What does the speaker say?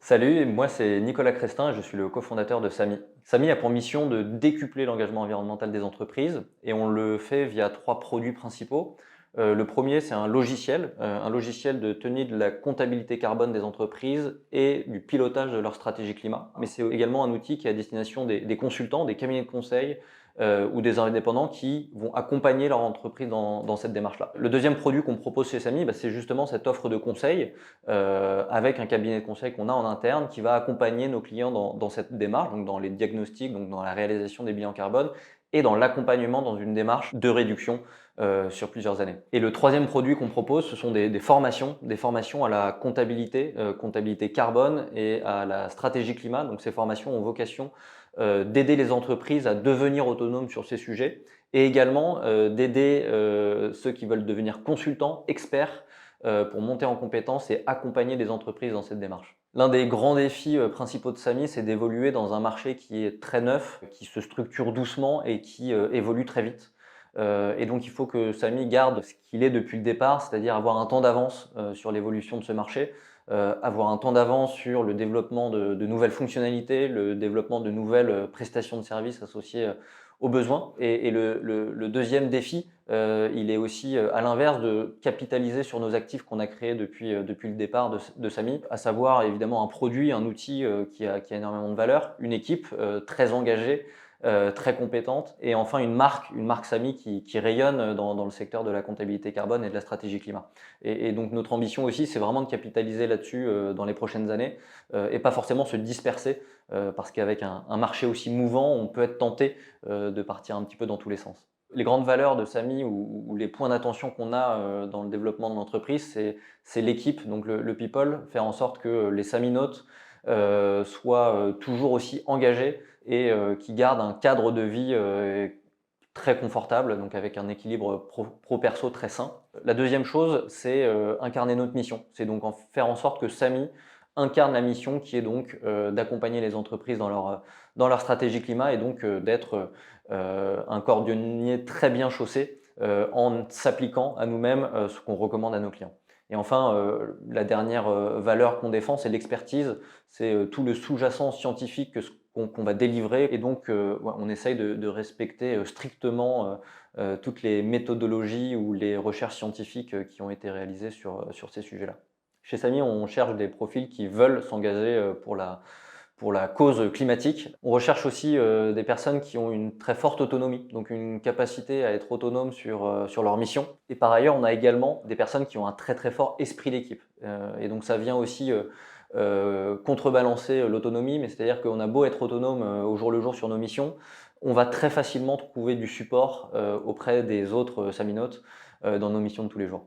Salut, moi c'est Nicolas Crestin et je suis le cofondateur de Samy. Samy a pour mission de décupler l'engagement environnemental des entreprises et on le fait via trois produits principaux. Le premier, c'est un logiciel de tenue de la comptabilité carbone des entreprises et du pilotage de leur stratégie climat. Mais c'est également un outil qui est à destination des consultants, des cabinets de conseil ou des indépendants qui vont accompagner leur entreprise dans cette démarche-là. Le deuxième produit qu'on propose chez Samy, c'est justement cette offre de conseil avec un cabinet de conseil qu'on a en interne qui va accompagner nos clients dans cette démarche, donc dans les diagnostics, donc dans la réalisation des bilans carbone et dans l'accompagnement dans une démarche de réduction sur plusieurs années. Et le troisième produit qu'on propose, ce sont des formations à la comptabilité, comptabilité carbone et à la stratégie climat. Donc ces formations ont vocation d'aider les entreprises à devenir autonomes sur ces sujets et également d'aider ceux qui veulent devenir consultants, experts pour monter en compétences et accompagner des entreprises dans cette démarche. L'un des grands défis principaux de Samy, c'est d'évoluer dans un marché qui est très neuf, qui se structure doucement et qui évolue très vite. Et donc il faut que Samy garde ce qu'il est depuis le départ, c'est-à-dire avoir un temps d'avance sur l'évolution de ce marché, avoir un temps d'avance sur le développement de nouvelles fonctionnalités, le développement de nouvelles prestations de services associées aux besoins. Et le deuxième défi, il est aussi à l'inverse de capitaliser sur nos actifs qu'on a créés depuis le départ de Samy, à savoir évidemment un produit, un outil qui a énormément de valeur, une équipe très engagée, très compétente et enfin une marque Samy qui rayonne dans le secteur de la comptabilité carbone et de la stratégie climat. Et donc notre ambition aussi, c'est vraiment de capitaliser là-dessus dans les prochaines années et pas forcément se disperser parce qu'avec un marché aussi mouvant, on peut être tenté de partir un petit peu dans tous les sens. Les grandes valeurs de Samy ou les points d'attention qu'on a dans le développement de l'entreprise, c'est l'équipe, donc le people, faire en sorte que les Saminotes soient toujours aussi engagés et qui gardent un cadre de vie très confortable, donc avec un équilibre pro-perso très sain. La deuxième chose, c'est incarner notre mission. C'est donc faire en sorte que Samy incarne la mission qui est donc d'accompagner les entreprises dans leur stratégie climat et donc d'être un cordonnier très bien chaussé en s'appliquant à nous-mêmes ce qu'on recommande à nos clients. Et enfin, la dernière valeur qu'on défend, c'est l'expertise, c'est tout le sous-jacent scientifique qu'on va délivrer. Et donc, ouais, on essaye de respecter strictement toutes les méthodologies ou les recherches scientifiques qui ont été réalisées sur ces sujets-là. Chez Samy, on cherche des profils qui veulent s'engager pour la cause climatique. On recherche aussi des personnes qui ont une très forte autonomie, donc une capacité à être autonome sur leur mission. Et par ailleurs, on a également des personnes qui ont un très très fort esprit d'équipe. Et donc ça vient aussi contrebalancer l'autonomie, mais c'est-à-dire qu'on a beau être autonome au jour le jour sur nos missions, on va très facilement trouver du support auprès des autres Saminotes dans nos missions de tous les jours.